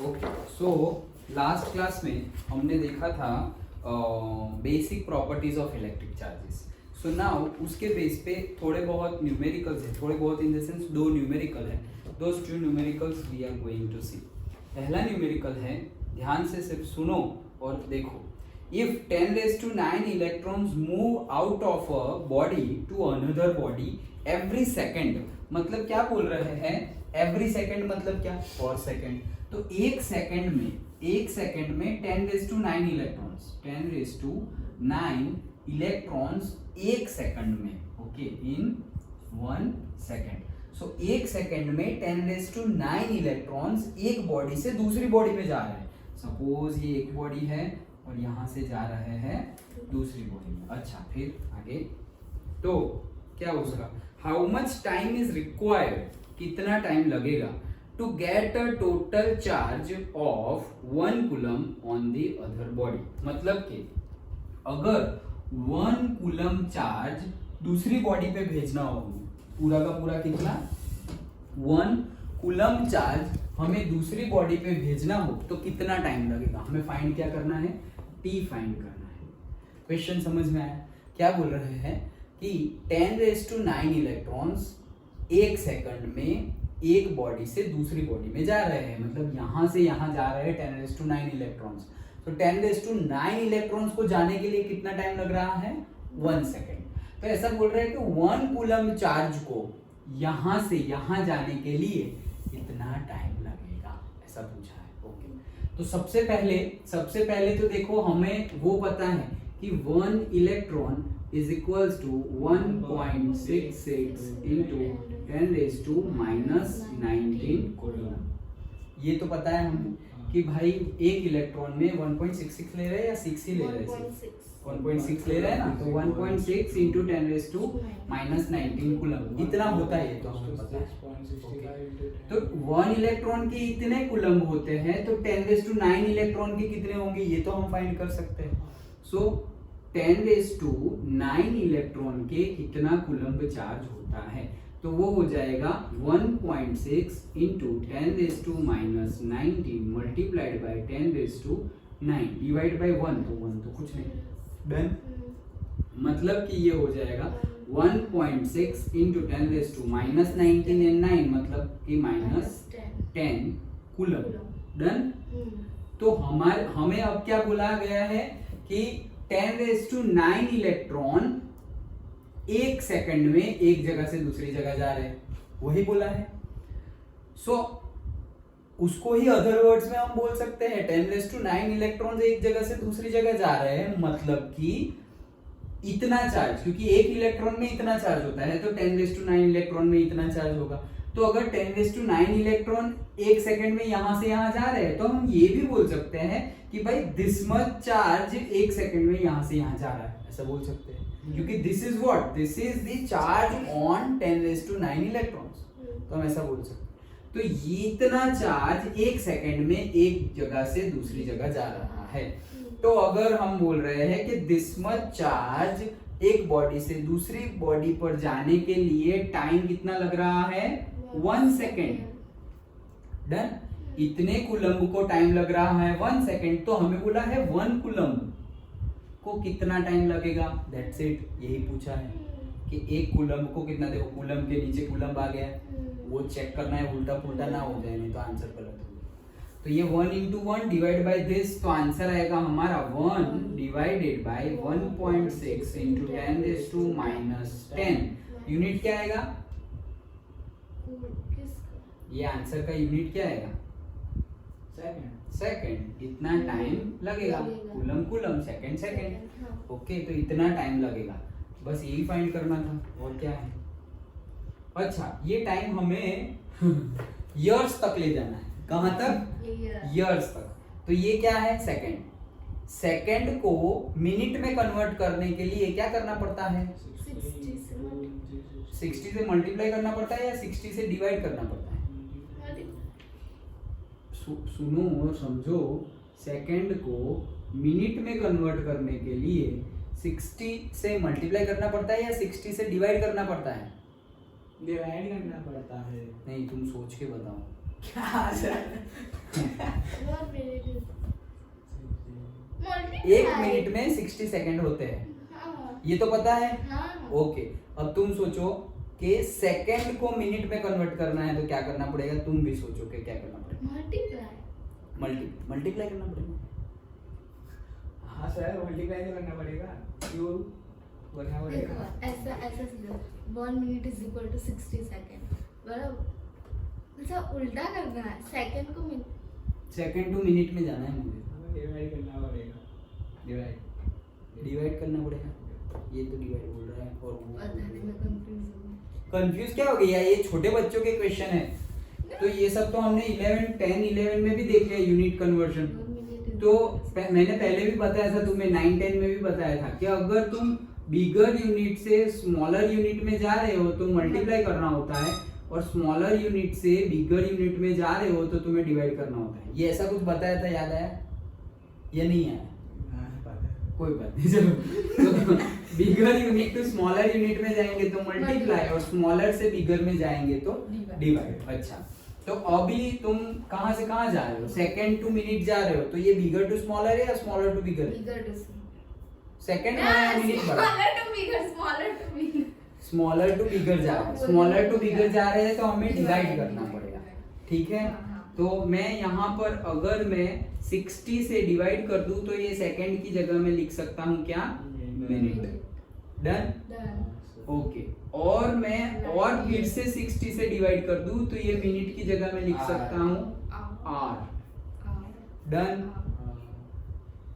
Okay, so last class में हमने देखा था basic properties of electric charges. So now उसके बेस पे थोड़े बहुत न्यूमेरिकल्स हैं, थोड़े बहुत इन द सेंस दो न्यूमेरिकल है. Those two numericals we are going to see. पहला न्यूमेरिकल है, ध्यान से सिर्फ सुनो और देखो. If 10⁹ electrons move out of a body to another body every second, मतलब क्या बोल रहे हैं? एवरी सेकेंड मतलब क्या? पर सेकेंड. तो एक सेकेंड में 10⁹ इलेक्ट्रॉन्स, 10⁹ इलेक्ट्रॉन्स एक सेकंड में. ओके, इन 1 सेकेंड. सो एक सेकेंड में 10⁹ इलेक्ट्रॉन्स एक बॉडी से दूसरी बॉडी में जा रहे हैं. सपोज ये एक बॉडी है और यहां से जा रहे हैं दूसरी बॉडी में. अच्छा, फिर आगे तो क्या उसका how much time is required, कितना टाइम लगेगा to get a total charge of 1 coulomb on the other body. मतलब कि अगर 1 कूलम चार्ज दूसरी बॉडी पे भेजना हो, पूरा का पूरा कितना? 1 कूलम चार्ज हमें दूसरी बॉडी पे भेजना हो तो कितना टाइम लगेगा? हमें फाइंड क्या करना है? टी फाइंड करना है. क्वेश्चन समझ में आया? क्या बोल रहे हैं कि 10⁹ इलेक्ट्रॉन्स एक सेकंड में एक बॉडी से दूसरी बॉडी में जा रहे हैं. मतलब यहां से यहां जा रहे हैं 10⁹ इलेक्ट्रॉन्स. तो 10⁹ इलेक्ट्रॉन्स को जाने के लिए कितना टाइम लग रहा है? 1 सेकेंड. तो ऐसा बोल रहे हैं कि 1 कूलम चार्ज को यहां से यहां जाने के लिए कितना टाइम लगेगा, ऐसा पूछा है. ओके, तो सबसे पहले तो देखो, हमें वो पता है कि 1 electron is equals to 1.66 into 10⁻⁻19 coulomb. ये तो पता है हमें कि भाई एक इलेक्ट्रॉन में 1.66 ले रहे हैं या 6 ही ले रहे हैं? 1.6 ले रहे हैं ना. तो 1.6 into 10⁻⁻19 कूलम इतना होता है. ये तो हमें पता है. तो 1 इलेक्ट्रॉन के इतने कूलम होते हैं, तो 10⁹ इलेक्ट्रॉन के कितने होंगे ये तो हम फाइंड कर सकते हैं. सो 10⁹ इलेक्ट्रॉन के कितना कूलम्ब चार्ज होता है? तो वो हो जाएगा 1.6 into 10⁻⁻19 multiplied by 10⁹ divide by 1. तो 1 तो कुछ नहीं. डन. मतलब कि ये हो जाएगा 1.6 into 10⁻⁻19 and 9 मतलब कि -10 कूलम. डन. तो हमें अब क्या बोला गया है कि 10⁹ इलेक्ट्रॉन एक सेकंड में एक जगह से दूसरी जगह जा रहे हैं, वही बोला है. सो उसको ही अदर वर्ड्स में हम बोल सकते हैं 10⁹ इलेक्ट्रॉन एक जगह से दूसरी जगह जा रहे हैं, मतलब कि इतना चार्ज, क्योंकि एक इलेक्ट्रॉन में इतना चार्ज होता है तो 10⁹ इलेक्ट्रॉन में इतना चार्ज होगा. तो अगर 10⁹ इलेक्ट्रॉन एक सेकंड में यहां से यहां जा रहे हैं तो हम ये भी बोल सकते हैं कि भाई दिस मच चार्ज एक सेकंड में यहां से यहां जा रहा है, ऐसा बोल सकते हैं. क्योंकि this is what? This is the charge on 10⁹ electrons. तो हम ऐसा बोल सकते हैं. तो ये इतना चार्ज एक सेकंड में एक जगह से दूसरी जगह जा रहा है. तो अगर हम बोल रहे हैं कि दिस मच चार्ज एक बॉडी से दूसरी बॉडी पर जाने के लिए टाइम कितना लग रहा है? 1 सेकेंड. डन. इतने कूलम्ब को टाइम लग रहा है 1 सेकेंड. तो हमें बोला है 1 कूलम्ब को कितना टाइम लगेगा. That's it. यही पूछा है कि एक कूलम्ब को कितना. देखो कूलम्ब के नीचे कूलम्ब आ गया, वो चेक करना है, उल्टा पुल्टा ना हो जाए, नहीं तो आंसर गलत हो. तो ये 1 into 1 डिवाइड बाय दिस, तो आंसर आएगा हमारा 1 डिवाइडेड बाय 1.6 into 10⁻⁻10. यूनिट क्या आएगा? ये आंसर का यूनिट क्या आएगा? सेकंड. इतना टाइम लगेगा. Coulomb second. ओके, तो इतना टाइम लगेगा. बस यही फाइंड करना था, और क्या है. अच्छा, ये टाइम हमें इयर्स तक ले जाना है. कहां तक? इयर्स तक. तो ये क्या है? सेकंड. सेकंड को मिनट में कन्वर्ट करने के लिए क्या करना पड़ता है? 60 से मल्टीप्लाई करना पड़ता है या 60 से डिवाइड करना पड़ता है? सुनो और समझो, सेकंड को मिनट में कन्वर्ट करने के लिए 60 से मल्टीप्लाई करना पड़ता है या 60 से डिवाइड करना पड़ता है? डिवाइड करना पड़ता है. नहीं, तुम सोच के बताओ. क्या एक मिनट में 60 सेकंड होते हैं, ये तो पता है। ओके, अब तुम सोचो कि सेकंड को मिनट में कन्वर्ट करना है तो क्या करना पड़ेगा, तुम भी सोचो कि क्या करना पड़ेगा। मल्टीप्लाई करना पड़ेगा। हाँ सर, मल्टीप्लाई तो करना पड़ेगा, क्यों करना पड़ेगा? ऐसा 1 minute is equal to 60 second, बराबर। ऐसा उल्टा करना है, सेकंड को मिनट, सेकंड टू मिनट में जाना है मुझे, डिवाइड करना पड़ेगा, डिवाइड करना पड़ेगा। ये तो डिवाइड बोल रहा है और वो पता नहीं, मैं कंफ्यूज हूँ। कंफ्यूज क्या हो गया, ये छोटे बच्चों के क्वेश्चन है। तो ये सब तो हमने 11 में भी देख लिया यूनिट कन्वर्जन। तो मैंने पहले भी बताया था तुम्हें, 9-10 में भी बताया था कि अगर तुम बिगर यूनिट से स्मॉलर यूनिट में जा रहे हो तो मल्टीप्लाई करना होता है, और स्मॉलर यूनिट से बिगर यूनिट में जा रहे हो तो तुम्हें डिवाइड करना होता है। ये ऐसा कुछ बताया था, याद आया या नहीं आया? कोई बात नहीं, चलो। Bigger unit to smaller unit में जाएंगे तो मल्टीप्लाई, और स्मॉलर से बिगर में जाएंगे तो डिवाइड। अच्छा, तो अभी तुम कहां से कहां जा रहे हो, सेकंड टू मिनट जा रहे हो, तो ये बिगर टू स्मॉलर है या smaller to bigger? Bigger to second बड़ा मिनट बड़ा, smaller to bigger, smaller to bigger, smaller to bigger जा रहे हैं। स्मॉलर टू बिगर जा रहे हैं तो हमें डिवाइड करना पड़ेगा, ठीक है। तो मैं यहाँ पर अगर मैं 60 से डिवाइड कर दूं तो ये सेकंड की जगह में लिख सकता हूँ क्या, मिनट। Done, okay. और मैं और फिर से 60 से डिवाइड कर दूं तो ये मिनट की जगह में लिख सकता हूँ आर। डन।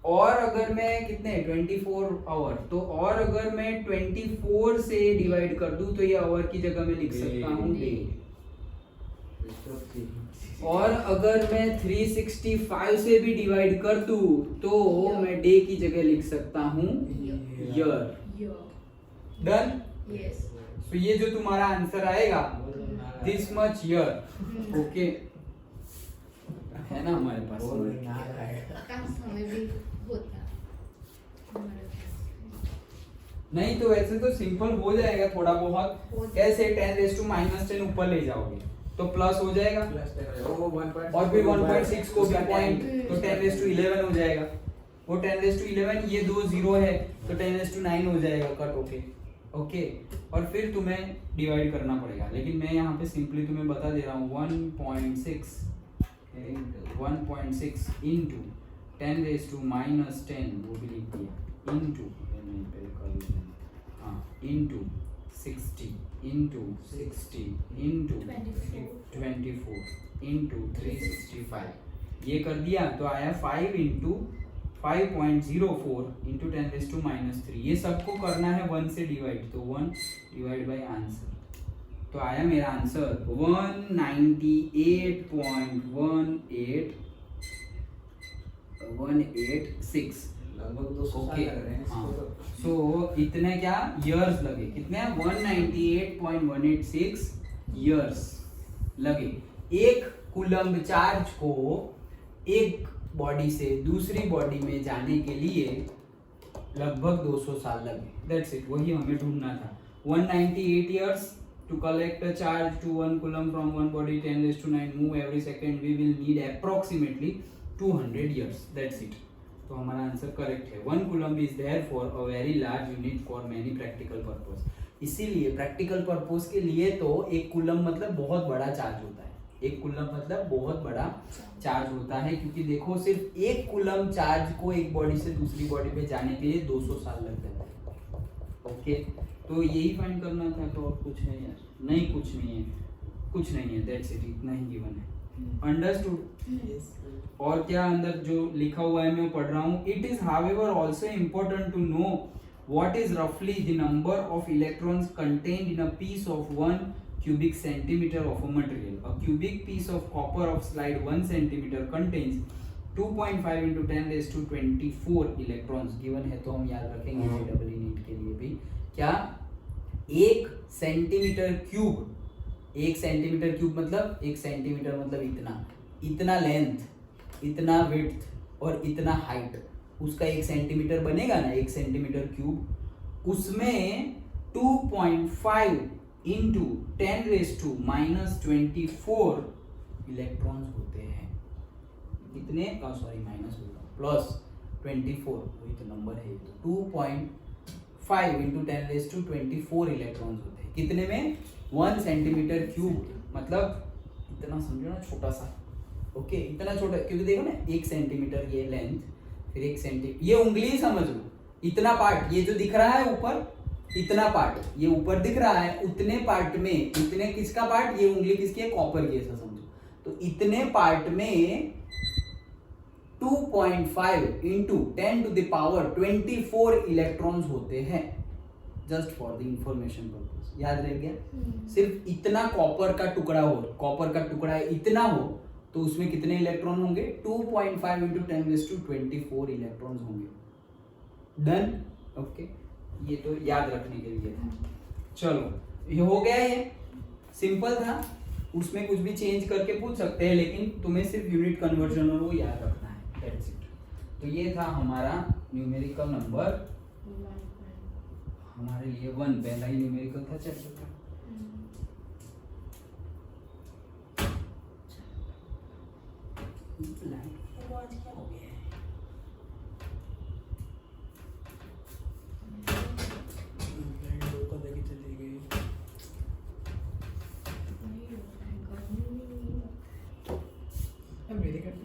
और अगर मैं कितने 24 आवर, तो और अगर मैं 24 से डिवाइड कर दूं तो ये आवर की जगह में लिख सकता हूँ डे। और अगर मैं 365 से भी डिवाइड कर दूं तो मैं डे की जगह लिख सकता हूँ ईयर। डन। यस। तो ये जो तुम्हारा आंसर आएगा दिस मच ईयर, ओके, है ना हमारे पास। समय भी होता नहीं तो वैसे तो सिंपल हो जाएगा थोड़ा बहुत। कैसे 10⁻⁻10 ऊपर ले जाओगे तो प्लस हो जाएगा, और फिर 1.6 को भी पॉइंट तो 10⁻11 हो जाएगा। वो 10⁻11 ये दो जीरो है तो 10⁻9 हो जाएगा कट होके, ओके। और फिर तुम्हें डिवाइड करना पड़ेगा, लेकिन मैं यहाँ पे सिंपली तुम्हें बता दे रहा हूँ 1.6 इंटू 10⁻10 वो भी लिख दिया into into 60 into 60 into 24 into 365 ये कर दिया तो आया 5 इंटू 5.04 इंटू 10⁻³ ये सबको करना है 1 से डिवाइड, तो 1 डिवाइड बाय आंसर, तो आया मेरा आंसर 198.186 लगभग 200 साल लग रहे हैं इसको तो। सो इतने क्या इयर्स लगे, कितने 198.186 इयर्स लगे एक कूलम्ब चार्ज को एक बॉडी से दूसरी बॉडी में जाने के लिए लगभग 200 साल लगे। दैट्स इट, वही हमें ढूंढना था। 198 years to collect a charge to 1 coulomb from one body 10⁻9 move every second we will need approximately 200 years. That's it. तो हमारा आंसर करेक्ट है। 1 coulomb is therefore a very large unit for many practical purpose. इसीलिए practical purpose के लिए तो एक coulomb मतलब बहुत बड़ा चार्ज होता है, एक कूलम मतलब बहुत बड़ा चार्ज होता है, क्योंकि देखो सिर्फ एक कूलम चार्ज को एक बॉडी से दूसरी बॉडी पे जाने के लिए 200 साल लग जाता है। ओके, तो यही फाइंड करना था। तो और कुछ है यार? नहीं, कुछ नहीं है, कुछ नहीं है। दैट्स इट, इतना ही गिवन है। अंडरस्टूड? और क्या अंदर जो लिखा हुआ है मैं वो पढ़ रहा हूँ। It is however also important to know what is roughly the number of electrons contained in a piece of 1 cubic centimeter of a material. A cubic piece of copper of slide 1 centimeter contains 2.5 into 10⁻24 electrons. given है तो हम याद रखेंगे JEE NEET के लिए भी। क्या 1 centimetre cube, 1 centimetre cube मतलब 1 सेंटीमीटर मतलब इतना लेंथ, इतना विड्थ और इतना हाइट, उसका 1 सेंटीमीटर बनेगा ना, 1 सेंटीमीटर क्यूब, उसमें 2.5 इंटू 10⁻24 इलेक्ट्रॉन्स होते हैं। कितने सॉरी माइनस प्लस 24 वही तो नंबर है, तो 2.5 इंटू 10⁻²4 इलेक्ट्रॉन्स होते हैं कितने में 1 सेंटीमीटर क्यूब, मतलब इतना समझो ना छोटा सा, ओके इतना छोटा, क्योंकि देखो ना 1 सेंटीमीटर ये लेंथ, फिर 1 सेंटीमीटर ये उंगली समझ लो, इतना पार्ट ये जो दिख रहा है ऊपर, इतना पार्ट ये ऊपर दिख रहा है, उतने पार्ट में इतने किसका पार्ट, ये उंगली किसकी है, कॉपर की, ऐसा समझो। तो इतने पार्ट में 2.5 इंटू 10⁻24 इलेक्ट्रॉन्स होते हैं, just for the information purpose, याद रह गया। सिर्फ इतना कॉपर का टुकड़ा हो, कॉपर का टुकड़ा इतना हो, तो उसमें कितने इलेक्ट्रॉन होंगे, 2.5 इंटू 10⁻24 इलेक्ट्रॉन्स होंगे। डन, ओके ये तो याद रखने के लिए था। चलो ये हो गया, ये सिंपल था, उसमें कुछ भी चेंज करके पूछ सकते हैं, लेकिन तुम्हें सिर्फ यूनिट कन्वर्जन और वो याद रखना है, दैट्स इट। तो ये था हमारा न्यूमेरिकल नंबर, हमारे लिए 1 पहला ही न्यूमेरिकल था चैप्टर का। हो गया है।